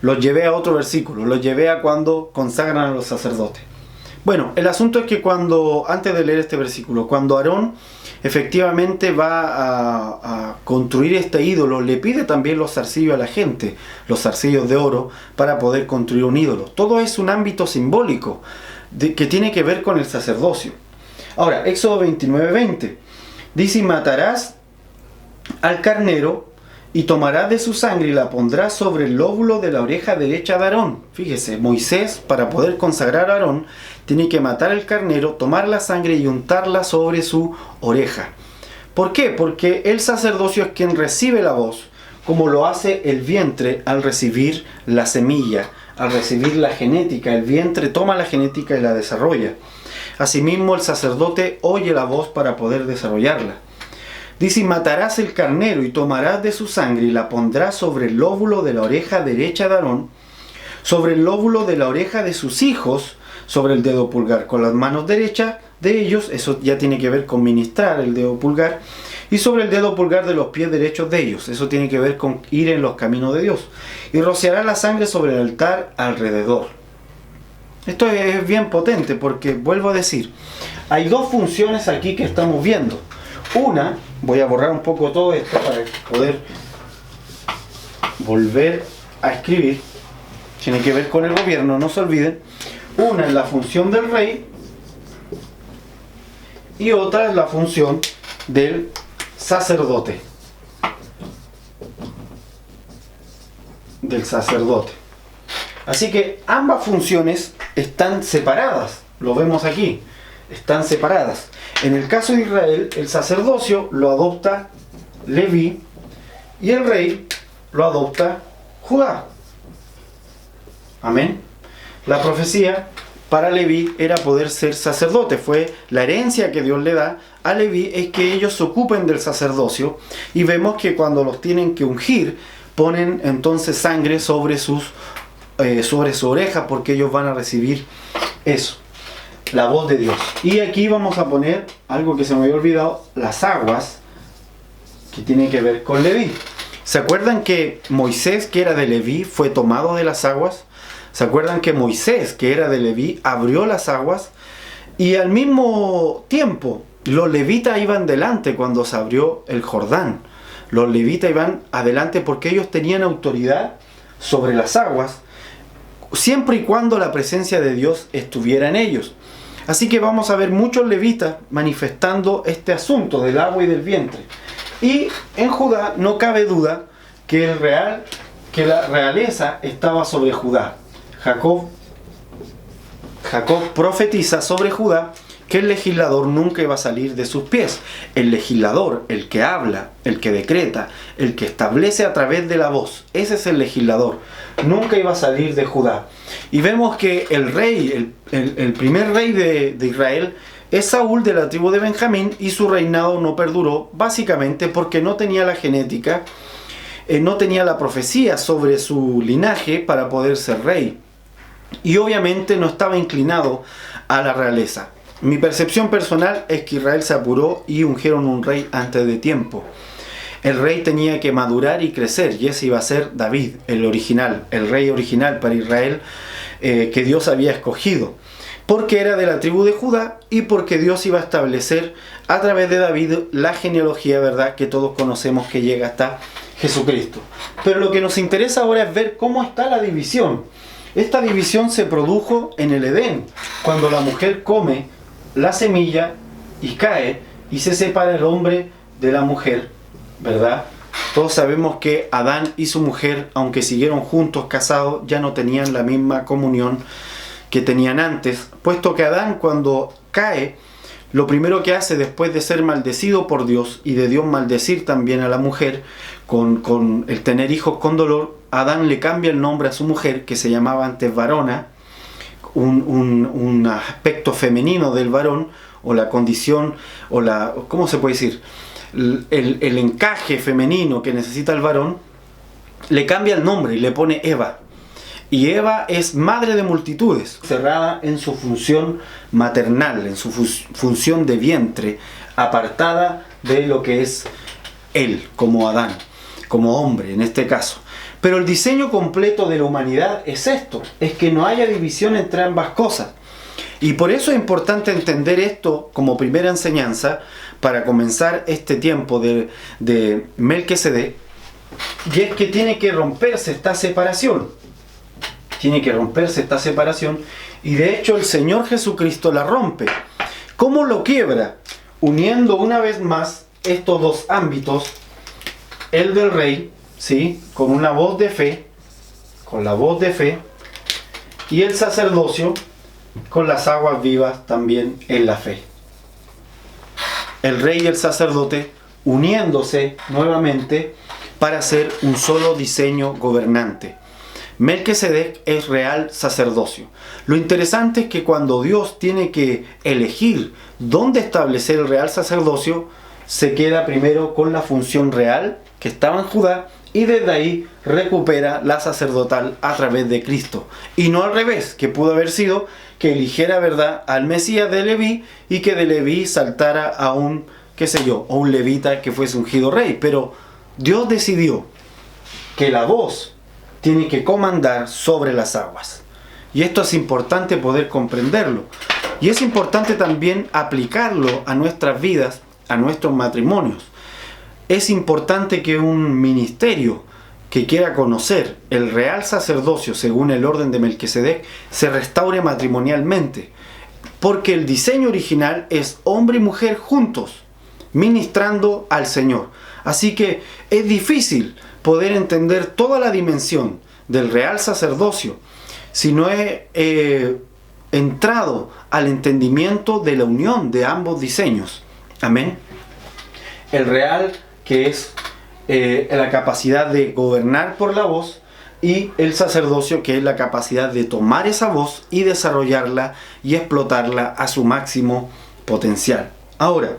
Los llevé a otro versículo, los llevé a cuando consagran a los sacerdotes. Bueno, el asunto es que antes de leer este versículo, cuando Aarón efectivamente va a construir este ídolo, le pide también los zarcillos a la gente, los zarcillos de oro, para poder construir un ídolo. Todo es un ámbito simbólico que tiene que ver con el sacerdocio. Ahora, Éxodo 29:20 dice: y matarás al carnero y tomarás de su sangre y la pondrás sobre el lóbulo de la oreja derecha de Aarón. Fíjese, Moisés, para poder consagrar a Aarón, tiene que matar al carnero, tomar la sangre y untarla sobre su oreja. ¿Por qué? Porque el sacerdocio es quien recibe la voz, como lo hace el vientre al recibir la semilla, al recibir la genética. El vientre toma la genética y la desarrolla. Asimismo, el sacerdote oye la voz para poder desarrollarla. Dice: y matarás el carnero y tomarás de su sangre y la pondrás sobre el lóbulo de la oreja derecha de Aarón, sobre el lóbulo de la oreja de sus hijos, sobre el dedo pulgar con las manos derechas de ellos, eso ya tiene que ver con ministrar el dedo pulgar, y sobre el dedo pulgar de los pies derechos de ellos, eso tiene que ver con ir en los caminos de Dios. Y rociará la sangre sobre el altar alrededor. Esto es bien potente porque, vuelvo a decir, hay dos funciones aquí que estamos viendo. Una, voy a borrar un poco todo esto para poder volver a escribir. Tiene que ver con el gobierno, no se olviden. Una es la función del rey y otra es la función del sacerdote. Del sacerdote. Así que ambas funciones están separadas. Lo vemos aquí. Están separadas. En el caso de Israel, el sacerdocio lo adopta Leví y el rey lo adopta Judá. Amén. La profecía para Leví era poder ser sacerdote. Fue la herencia que Dios le da a Leví, es que ellos se ocupen del sacerdocio. Y vemos que cuando los tienen que ungir, ponen entonces sangre sobre su oreja, porque ellos van a recibir eso, la voz de Dios. Y aquí vamos a poner algo que se me había olvidado: las aguas, que tiene que ver con Leví. ¿Se acuerdan que Moisés, que era de Leví, fue tomado de las aguas? ¿Se acuerdan que Moisés, que era de Leví, abrió las aguas? Y al mismo tiempo, los levitas iban delante cuando se abrió el Jordán. Los levitas iban adelante porque ellos tenían autoridad sobre las aguas, siempre y cuando la presencia de Dios estuviera en ellos. Así que vamos a ver muchos levitas manifestando este asunto del agua y del vientre. Y en Judá no cabe duda que la realeza estaba sobre Judá. Jacob profetiza sobre Judá que el legislador nunca iba a salir de sus pies. El legislador, el que habla, el que decreta, el que establece a través de la voz, ese es el legislador. Nunca iba a salir de Judá. Y vemos que el rey, el primer rey de Israel, es Saúl, de la tribu de Benjamín, y su reinado no perduró, básicamente porque no tenía la genética, no tenía la profecía sobre su linaje para poder ser rey. Y obviamente no estaba inclinado a la realeza. Mi percepción personal es que Israel se apuró y ungieron un rey antes de tiempo. El rey tenía que madurar y crecer, y ese iba a ser David, el original, el rey original para Israel, que Dios había escogido, porque era de la tribu de Judá y porque Dios iba a establecer a través de David la genealogía, ¿verdad?, que todos conocemos, que llega hasta Jesucristo. Pero lo que nos interesa ahora es ver cómo está la división. Esta división se produjo en el Edén, cuando la mujer come la semilla y cae y se separa el hombre de la mujer, ¿verdad? Todos sabemos que Adán y su mujer, aunque siguieron juntos, casados, ya no tenían la misma comunión que tenían antes, puesto que Adán, cuando cae, lo primero que hace después de ser maldecido por Dios y de Dios maldecir también a la mujer con el tener hijos con dolor, Adán le cambia el nombre a su mujer, que se llamaba antes varona, un aspecto femenino del varón, o la condición, o la, ¿cómo se puede decir? El encaje femenino que necesita el varón, le cambia el nombre y le pone Eva. Y Eva es madre de multitudes, cerrada en su función maternal, en su función de vientre, apartada de lo que es él, como Adán, como hombre en este caso. Pero el diseño completo de la humanidad es esto, es que no haya división entre ambas cosas. Y por eso es importante entender esto como primera enseñanza para comenzar este tiempo de Melquisedec, y es que tiene que romperse esta separación. Tiene que romperse esta separación, y de hecho el Señor Jesucristo la rompe. ¿Cómo lo quiebra? Uniendo una vez más estos dos ámbitos, el del rey, ¿sí?, con una voz de fe, con la voz de fe, y el sacerdocio con las aguas vivas también en la fe. El rey y el sacerdote uniéndose nuevamente para hacer un solo diseño gobernante. Melquisedec es real sacerdocio. Lo interesante es que cuando Dios tiene que elegir dónde establecer el real sacerdocio, se queda primero con la función real que estaba en Judá, y desde ahí recupera la sacerdotal a través de Cristo. Y no al revés, que pudo haber sido que eligiera, ¿verdad?, al Mesías de Leví, y que de Leví saltara a un, qué sé yo, a un levita que fuese ungido rey. Pero Dios decidió que la voz tiene que comandar sobre las aguas. Y esto es importante poder comprenderlo. Y es importante también aplicarlo a nuestras vidas, a nuestros matrimonios. Es importante que un ministerio que quiera conocer el real sacerdocio según el orden de Melquisedec se restaure matrimonialmente. Porque el diseño original es hombre y mujer juntos, ministrando al Señor. Así que es difícil poder entender toda la dimensión del real sacerdocio si no he entrado al entendimiento de la unión de ambos diseños. Amén. El real, que es la capacidad de gobernar por la voz, y el sacerdocio, que es la capacidad de tomar esa voz y desarrollarla y explotarla a su máximo potencial. Ahora,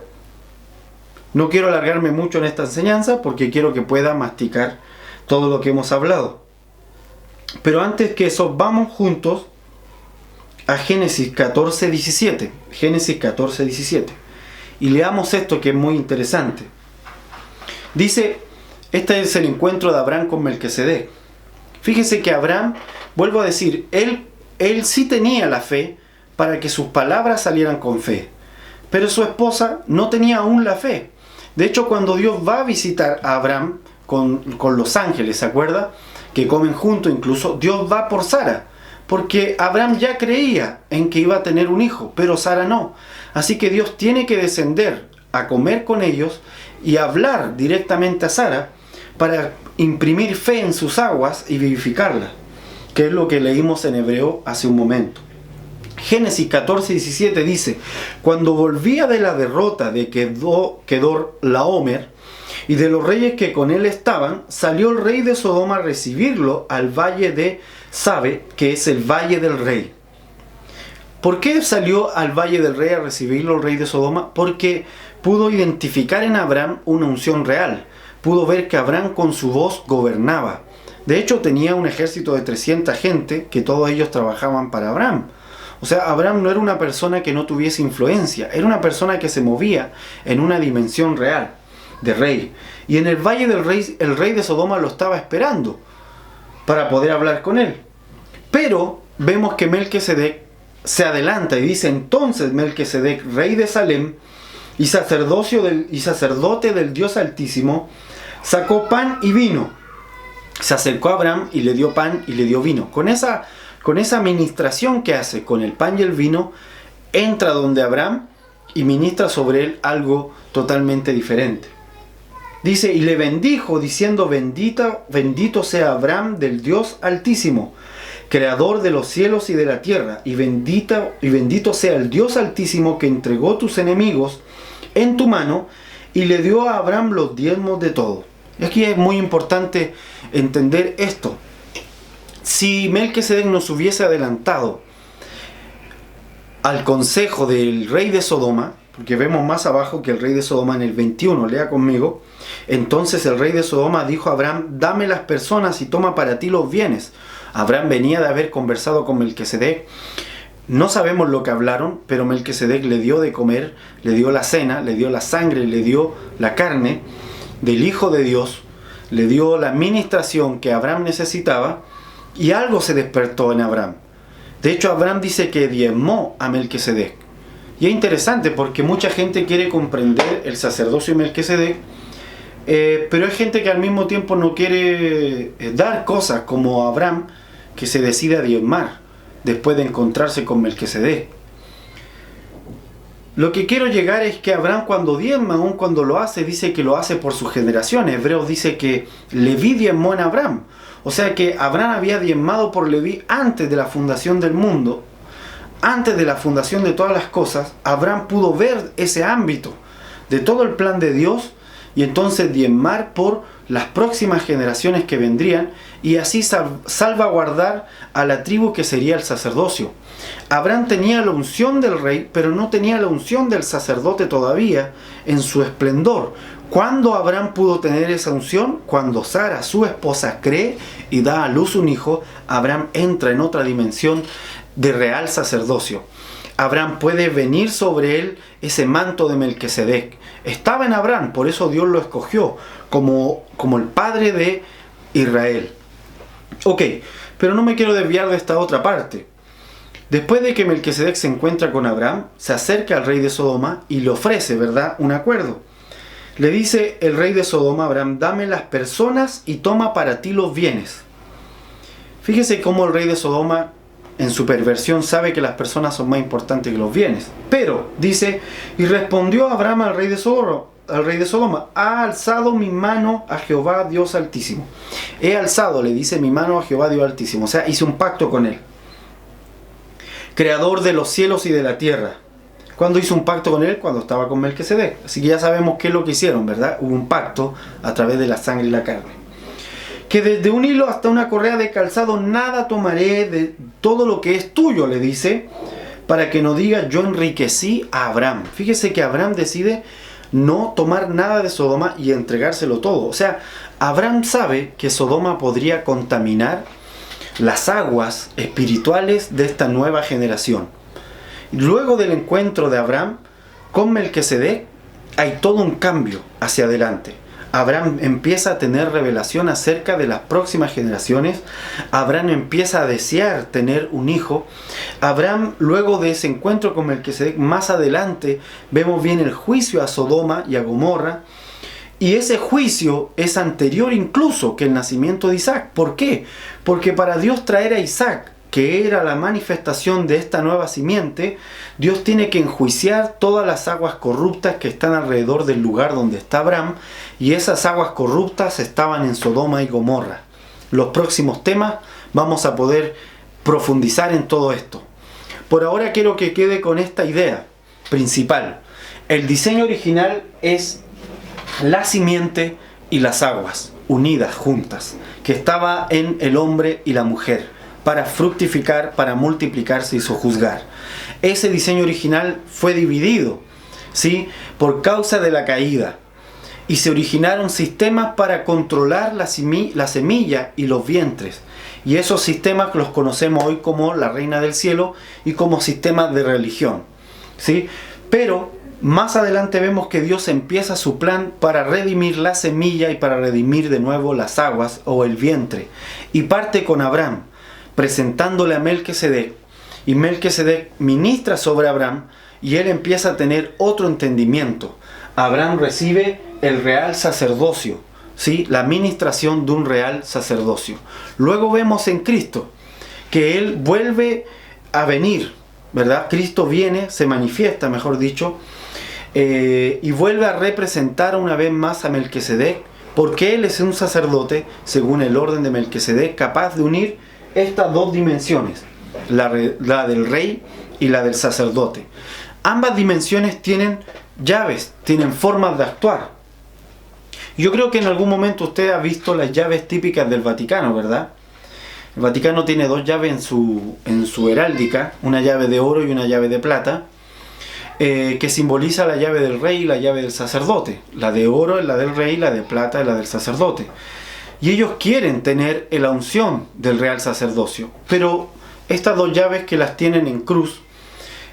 no quiero alargarme mucho en esta enseñanza porque quiero que pueda masticar todo lo que hemos hablado. Pero antes que eso, vamos juntos a Génesis 14:17. Génesis 14:17. Y leamos esto, que es muy interesante. Dice, este es el encuentro de Abraham con Melquisedec. Fíjese que Abraham, vuelvo a decir, él sí tenía la fe para que sus palabras salieran con fe. Pero su esposa no tenía aún la fe. De hecho, cuando Dios va a visitar a Abraham con los ángeles, ¿se acuerda?, que comen juntos, incluso Dios va por Sara, porque Abraham ya creía en que iba a tener un hijo, pero Sara no. Así que Dios tiene que descender a comer con ellos y hablar directamente a Sara para imprimir fe en sus aguas y vivificarla, que es lo que leímos en hebreo hace un momento. Génesis 14:17 dice, cuando volvía de la derrota de Kedorlaomer y de los reyes que con él estaban, salió el rey de Sodoma a recibirlo al valle de Sabe, que es el valle del rey. ¿Por qué salió al valle del rey a recibirlo el rey de Sodoma? Porque pudo identificar en Abraham una unción real. Pudo ver que Abraham con su voz gobernaba. De hecho, tenía un ejército de 300 gente que todos ellos trabajaban para Abraham. O sea, Abraham no era una persona que no tuviese influencia, era una persona que se movía en una dimensión real de rey. Y en el valle del rey, el rey de Sodoma lo estaba esperando para poder hablar con él. Pero vemos que Melquisedec se adelanta y dice, entonces Melquisedec, rey de Salem y sacerdote del Dios Altísimo, sacó pan y vino. Se acercó a Abraham y le dio pan y le dio vino. Con esa ministración que hace con el pan y el vino, entra donde Abraham y ministra sobre él algo totalmente diferente. Dice, y le bendijo diciendo, bendito sea Abraham del Dios Altísimo, creador de los cielos y de la tierra, y bendito sea el Dios Altísimo que entregó tus enemigos en tu mano y le dio a Abraham los diezmos de todo. Y aquí es muy importante entender esto. Si Melquisedec nos hubiese adelantado al consejo del rey de Sodoma, porque vemos más abajo que el rey de Sodoma en el 21, lea conmigo, entonces el rey de Sodoma dijo a Abraham, dame las personas y toma para ti los bienes. Abraham venía de haber conversado con Melquisedec. No sabemos lo que hablaron, pero Melquisedec le dio de comer, le dio la cena, le dio la sangre, le dio la carne del Hijo de Dios, le dio la ministración que Abraham necesitaba, y algo se despertó en Abraham. De hecho, Abraham dice que diezmó a Melquisedec. Y es interesante porque mucha gente quiere comprender el sacerdocio de Melquisedec, pero hay gente que al mismo tiempo no quiere dar cosas, como Abraham, que se decide a diezmar después de encontrarse con Melquisedec. Lo que quiero llegar es que Abraham, cuando diezma, aun cuando lo hace, dice que lo hace por sus generaciones. Hebreos dice que Leví diezmó en Abraham. O sea que Abraham había diezmado por Leví antes de la fundación del mundo, antes de la fundación de todas las cosas. Abraham pudo ver ese ámbito de todo el plan de Dios y entonces diezmar por las próximas generaciones que vendrían y así salvaguardar a la tribu que sería el sacerdocio. Abraham tenía la unción del rey, pero no tenía la unción del sacerdote todavía en su esplendor. ¿Cuándo Abraham pudo tener esa unción? Cuando Sara, su esposa, cree y da a luz un hijo. Abraham entra en otra dimensión de real sacerdocio. Abraham puede venir sobre él ese manto de Melquisedec. Estaba en Abraham, por eso Dios lo escogió como el padre de Israel. Ok, pero no me quiero desviar de esta otra parte. Después de que Melquisedec se encuentra con Abraham, se acerca al rey de Sodoma y le ofrece, ¿verdad?, un acuerdo. Le dice el rey de Sodoma a Abraham, dame las personas y toma para ti los bienes. Fíjese cómo el rey de Sodoma, en su perversión, sabe que las personas son más importantes que los bienes. Pero, dice, y respondió Abraham al rey de Sodoma, ha alzado mi mano a Jehová Dios Altísimo. He alzado, le dice, mi mano a Jehová Dios Altísimo. O sea, hice un pacto con él. Creador de los cielos y de la tierra. ¿Cuándo hizo un pacto con él? Cuando estaba con Melquisedec. Así que ya sabemos qué es lo que hicieron, ¿verdad? Hubo un pacto a través de la sangre y la carne. Que desde un hilo hasta una correa de calzado nada tomaré de todo lo que es tuyo, le dice, para que no diga yo enriquecí a Abraham. Fíjese que Abraham decide no tomar nada de Sodoma y entregárselo todo. O sea, Abraham sabe que Sodoma podría contaminar las aguas espirituales de esta nueva generación. Luego del encuentro de Abraham con Melquisedec, hay todo un cambio hacia adelante. Abraham empieza a tener revelación acerca de las próximas generaciones. Abraham empieza a desear tener un hijo. Abraham, luego de ese encuentro con Melquisedec, más adelante vemos bien el juicio a Sodoma y a Gomorra. Y ese juicio es anterior incluso que el nacimiento de Isaac. ¿Por qué? Porque para Dios traer a Isaac, que era la manifestación de esta nueva simiente, Dios tiene que enjuiciar todas las aguas corruptas que están alrededor del lugar donde está Abraham, y esas aguas corruptas estaban en Sodoma y Gomorra. Los próximos temas vamos a poder profundizar en todo esto. Por ahora quiero que quede con esta idea principal. El diseño original es la simiente y las aguas unidas, juntas, que estaba en el hombre y la mujer, para fructificar, para multiplicarse y sojuzgar. Ese diseño original fue dividido, ¿sí?, por causa de la caída. Y se originaron sistemas para controlar la semilla y los vientres. Y esos sistemas los conocemos hoy como la reina del cielo y como sistemas de religión, ¿sí? Pero más adelante vemos que Dios empieza su plan para redimir la semilla y para redimir de nuevo las aguas o el vientre. Y parte con Abraham, presentándole a Melquisedec, y Melquisedec ministra sobre Abraham y él empieza a tener otro entendimiento. Abraham recibe el real sacerdocio, ¿sí?, la ministración de un real sacerdocio. Luego vemos en Cristo que él vuelve a venir, ¿verdad? Cristo viene, se manifiesta, mejor dicho, y vuelve a representar una vez más a Melquisedec, porque él es un sacerdote, según el orden de Melquisedec, capaz de unir estas dos dimensiones, la del rey y la del sacerdote. Ambas dimensiones tienen llaves, tienen formas de actuar. Yo creo que en algún momento usted ha visto las llaves típicas del Vaticano, ¿verdad? El Vaticano tiene dos llaves en su heráldica, una llave de oro y una llave de plata, que simboliza la llave del rey y la llave del sacerdote. La de oro es la del rey, la de plata es la del sacerdote. Y ellos quieren tener la unción del real sacerdocio. Pero estas dos llaves que las tienen en cruz,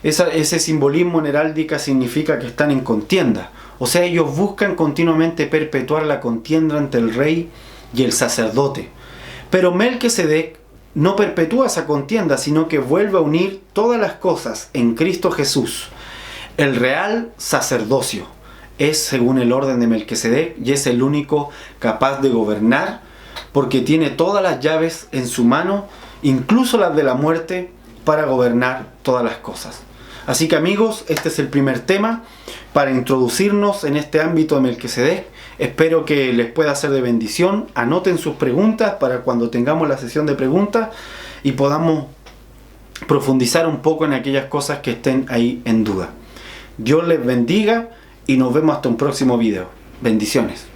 ese simbolismo en heráldica significa que están en contienda. O sea, ellos buscan continuamente perpetuar la contienda entre el rey y el sacerdote. Pero Melquisedec no perpetúa esa contienda, sino que vuelve a unir todas las cosas en Cristo Jesús. El real sacerdocio es según el orden de Melquisedec y es el único capaz de gobernar, porque tiene todas las llaves en su mano, incluso las de la muerte, para gobernar todas las cosas. Así que amigos, este es el primer tema para introducirnos en este ámbito de Melquisedec. Espero que les pueda ser de bendición. Anoten sus preguntas para cuando tengamos la sesión de preguntas y podamos profundizar un poco en aquellas cosas que estén ahí en duda. Dios les bendiga y nos vemos hasta un próximo video. Bendiciones.